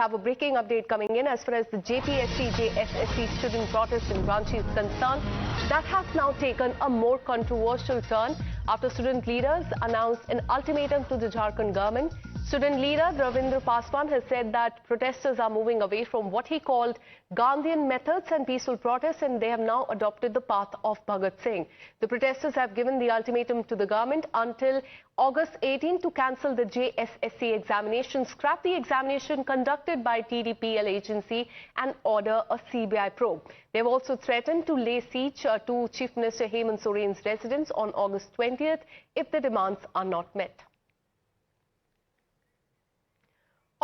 have a breaking update coming in as far as the JPSC-JSSC student protest in Ranchi is concerned. That has now taken a more controversial turn after student leaders announced an ultimatum to the Jharkhand government. Student leader Ravindra Paswan has said that protesters are moving away from what he called Gandhian methods and peaceful protests, and they have now adopted the path of Bhagat Singh. The protesters have given the ultimatum to the government until August 18 to cancel the JSSC examination, scrap the examination conducted by TDPL agency and order a CBI probe. They have also threatened to lay siege to Chief Minister Hemant Soren's residence on August 20th if the demands are not met.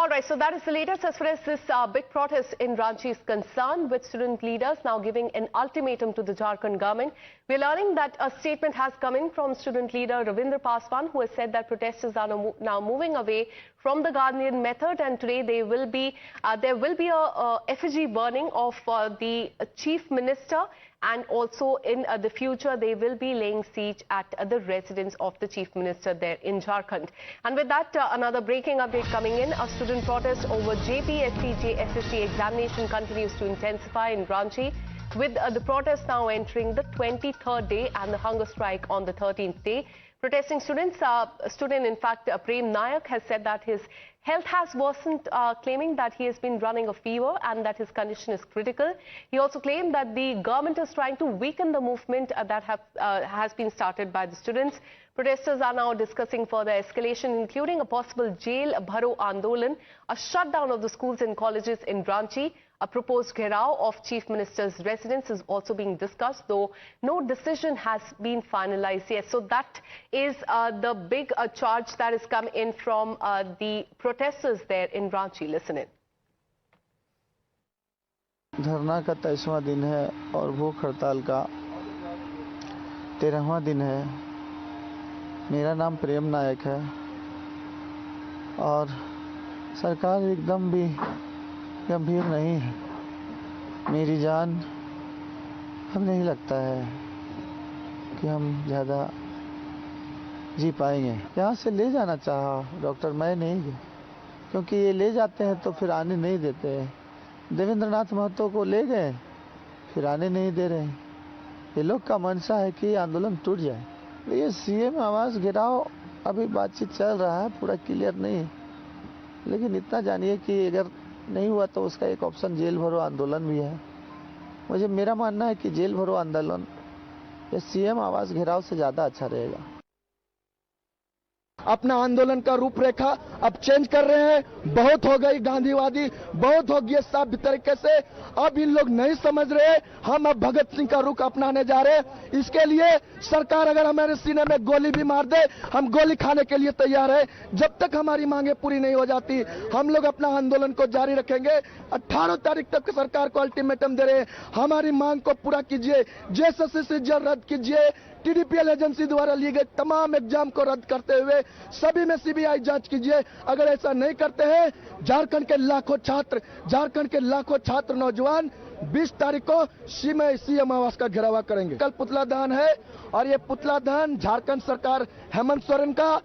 All right, so that is the latest as far as this big protest in Ranchi is concerned, with student leaders now giving an ultimatum to the Jharkhand government. We're learning that a statement has come in from student leader Ravindra Paswan, who has said that protesters are now moving away from the Gandhian method, and today there will be a effigy burning of the chief minister, and also in the future they will be laying siege at the residence of the chief minister there in Jharkhand. And with that, another breaking update coming in. A student protest over JPSC-JSSC examination continues to intensify in Ranchi, with the protest now entering the 23rd day and the hunger strike on the 13th day. Protesting student in fact, Prem Nayak has said that his health has worsened, claiming that he has been running a fever and that his condition is critical. He also claimed that the government is trying to weaken the movement that has been started by the students. Protesters are now discussing further escalation, including a possible jail bharo Andolan, a shutdown of the schools and colleges in Ranchi. A proposed gherao of Chief Minister's residence is also being discussed, though no decision has been finalized yet. So that is the big charge that has come in from the protesters there in Ranchi. Listen in. धरना का 23वां दिन है और भूख हड़ताल का 13वां दिन है। मेरा नाम प्रेम नायक है और सरकार एकदम भी गंभीर नहीं है। मेरी जान अब नहीं लगता है कि हम ज़्यादा जी पाएंगे। यहाँ से ले जाना चाहा डॉक्टर, मैं नहीं गया, क्योंकि ये ले जाते हैं तो फिर आने नहीं देते हैं। देवेंद्र नाथ महतो को ले गए, फिर आने नहीं दे रहे हैं। ये लोग का मंशा है कि आंदोलन टूट जाए। ये सीएम आवास गिराओ, अभी बातचीत चल रहा है, पूरा क्लियर नहीं है, लेकिन इतना जानिए कि अगर नहीं हुआ तो उसका एक ऑप्शन जेल भरो आंदोलन भी है। मेरा मानना है कि जेल भरो आंदोलन या सीएम आवास घेराव से ज्यादा अच्छा रहेगा। अपना आंदोलन का रूपरेखा अब चेंज कर रहे हैं। बहुत हो गई गांधीवादी, बहुत हो गया साफ तरीके से। अब इन लोग नहीं समझ रहे, हम अब भगत सिंह का रुख अपनाने जा रहे हैं। इसके लिए सरकार अगर हमारे सीने में गोली भी मार दे, हम गोली खाने के लिए तैयार है। जब तक हमारी मांगे पूरी नहीं हो जाती, हम लोग अपना आंदोलन को जारी रखेंगे। 18 तारीख तक सरकार को अल्टीमेटम दे रहे हैं, हमारी मांग को पूरा कीजिए, JSSC से रद्द कीजिए, TDPL एजेंसी द्वारा लिए गए तमाम एग्जाम को रद्द करते हुए सभी में CBI जांच कीजिए। अगर ऐसा नहीं करते हैं, झारखंड के लाखों छात्र नौजवान 20 तारीख को सीएम आवास का घेराव करेंगे। कल पुतला दहन है और ये पुतला दहन झारखंड सरकार हेमंत सोरेन का,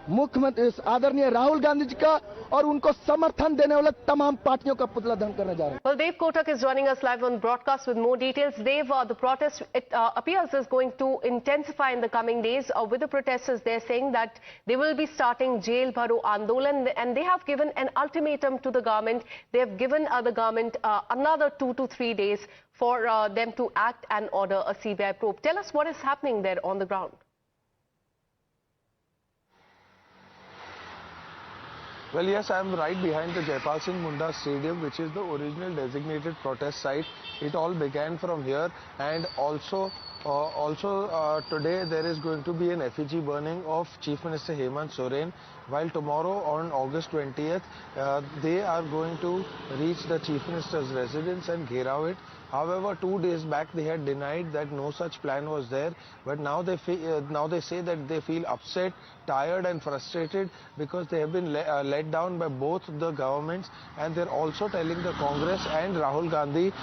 मुख्यमंत्री आदरणीय राहुल गांधी जी का और उनको समर्थन देने वाले तमाम पार्टियों का पुतला दहन करने जा रहे हैं। Well, Dev Kotak is joining us live on broadcast with more details. Dev, the protest appears is going to intensify in the coming days with the protesters. They're saying that they will be starting jail bharo Andolan, and they have given an ultimatum to the government. They have given the government another 2 to 3 days for them to act and order a CBI probe. Tell us what is happening there on the ground. Well, yes, I am right behind the Jaipal Singh Munda Stadium, which is the original designated protest site. It all began from here, and also today there is going to be an effigy burning of Chief Minister Hemant Soren, while tomorrow on August 20th, they are going to reach the Chief Minister's residence and gherao it. However, 2 days back they had denied that no such plan was there, but now they say that they feel upset, tired and frustrated because they have been let down by both the governments, and they're also telling the Congress and Rahul Gandhi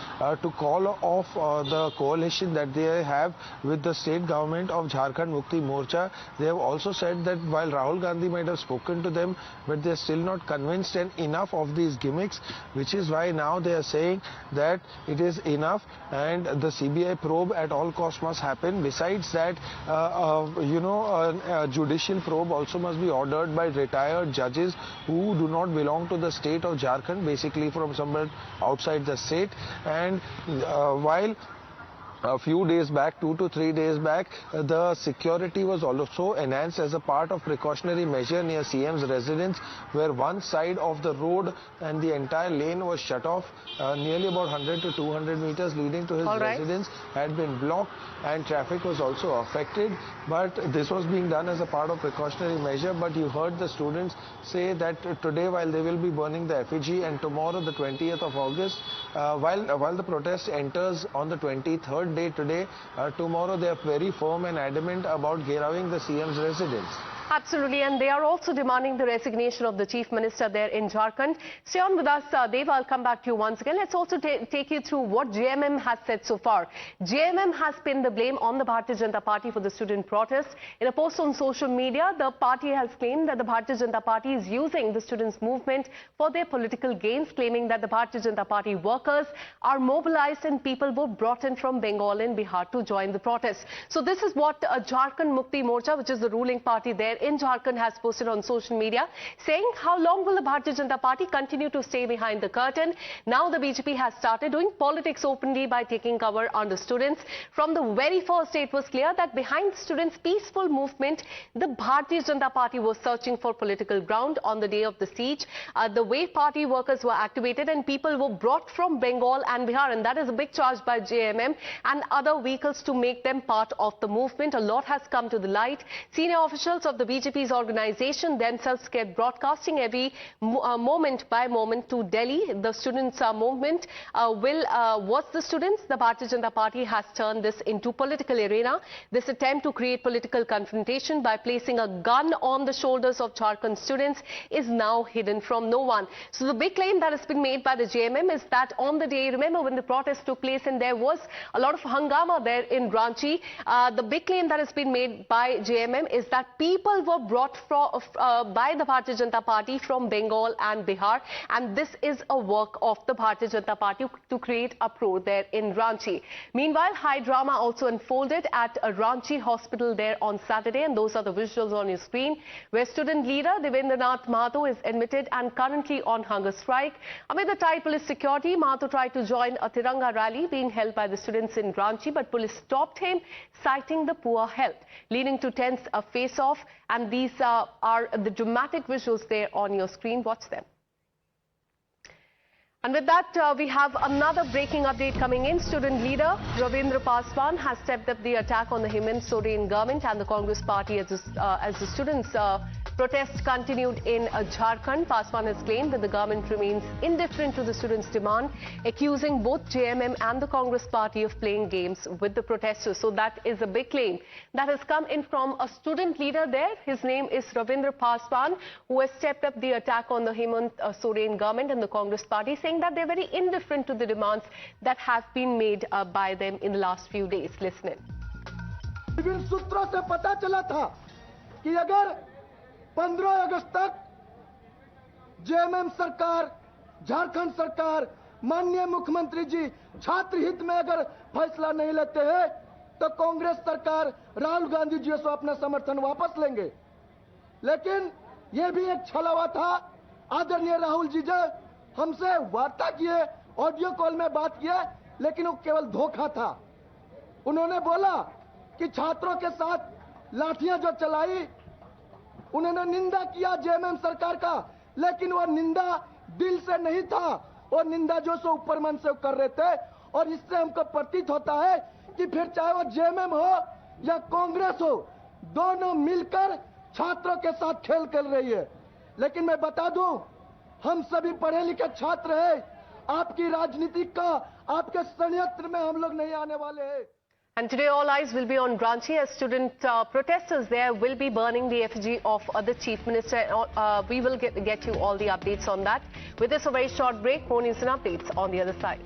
to call off the coalition that they have have with the state government of Jharkhand Mukti Morcha. They have also said that while Rahul Gandhi might have spoken to them, but they're still not convinced and enough of these gimmicks, which is why now they are saying that it is enough and the CBI probe at all costs must happen. Besides that, a judicial probe also must be ordered by retired judges who do not belong to the state of Jharkhand, basically from somewhere outside the state. And while a few days back, 2 to 3 days back, the security was also enhanced as a part of precautionary measure near CM's residence, where one side of the road and the entire lane was shut off. Nearly about 100 to 200 meters leading to his residence had been blocked and traffic was also affected. But this was being done as a part of precautionary measure. But you heard the students say that today, while they will be burning the effigy, and tomorrow, the 20th of August, while the protest enters on the 23rd day today, tomorrow they are very firm and adamant about gheraving the CM's residence. Absolutely, and they are also demanding the resignation of the Chief Minister there in Jharkhand. Stay on with us, Dev. I'll come back to you once again. Let's also take you through what JMM has said so far. JMM has pinned the blame on the Bharatiya Janata Party for the student protest. In a post on social media, the party has claimed that the Bharatiya Janata Party is using the students' movement for their political gains, claiming that the Bharatiya Janata Party workers are mobilized and people were brought in from Bengal and Bihar to join the protest. So this is what Jharkhand Mukti Morcha, which is the ruling party there in Jharkhand, has posted on social media, saying how long will the Bharatiya Janata Party continue to stay behind the curtain? Now the BJP has started doing politics openly by taking cover under students. From the very first day, it was clear that behind students' peaceful movement, the Bharatiya Janata Party was searching for political ground on the day of the siege. The way party workers were activated and people were brought from Bengal and Bihar, and that is a big charge by JMM and other vehicles to make them part of the movement. A lot has come to the light. Senior officials of the BJP's organization themselves kept broadcasting every moment by moment to Delhi. The students' movement was the students. The Bharatiya Janata Party has turned this into political arena. This attempt to create political confrontation by placing a gun on the shoulders of Jharkhand students is now hidden from no one. So the big claim that has been made by the JMM is that on the day, remember when the protest took place and there was a lot of hangama there in Ranchi, the big claim that has been made by JMM is that people were brought by the Bharatiya Janata Party from Bengal and Bihar, and this is a work of the Bharatiya Janata Party to create uproar there in Ranchi. Meanwhile, high drama also unfolded at a Ranchi hospital there on Saturday, and those are the visuals on your screen, where student leader Devendranath Mahato is admitted and currently on hunger strike. Amid the tight police security, Mahato tried to join a Tiranga rally being held by the students in Ranchi, but police stopped him, citing the poor health, leading to tense face-off. And these are the dramatic visuals there on your screen. Watch them. And with that, we have another breaking update coming in. Student leader Ravindra Paswan has stepped up the attack on the Hemant Soren government and the Congress party as the students' protest continued in Jharkhand. Paswan has claimed that the government remains indifferent to the students' demand, accusing both JMM and the Congress party of playing games with the protesters. So that is a big claim that has come in from a student leader there. His name is Ravindra Paswan, who has stepped up the attack on the Hemant Soren government and the Congress party, saying that they're very indifferent to the demands that have been made by them in the last few days. Listen in. विभिन्न सूत्रों से पता चला था कि अगर 15 अगस्त तक JMM सरकार, झारखंड सरकार, माननीय मुख्यमंत्री जी छात्र हित में अगर फैसला नहीं लेते हैं तो कांग्रेस सरकार राहुल गांधी जी से अपना समर्थन वापस लेंगे। लेकिन यह भी एक छलावा था। आदरणीय राहुल जी हमसे वार्ता किए, ऑडियो कॉल में बात किए, लेकिन वो केवल धोखा था। उन्होंने बोला कि छात्रों के साथ लाठियां जो चलाई, उन्होंने निंदा किया जेएमएम सरकार का, लेकिन वो निंदा दिल से नहीं था, वो निंदा जो सो ऊपर मन से कर रहे थे। और इससे हमको प्रतीत होता है कि फिर चाहे वो जेएमएम हो या कांग्रेस हो, दोनों मिलकर छात्रों के साथ खेल खेल रही है। लेकिन मैं बता दूं, हम सभी पढ़े लिखे छात्र हैं। आपकी राजनीति का, आपके षड्यंत्र में हम लोग नहीं आने वाले हैं। And today all eyes will be on Ranchi as student protesters there will be burning the effigy of the Chief Minister. We will get you all the updates on that. With this, a very short break. More news and updates on the other side.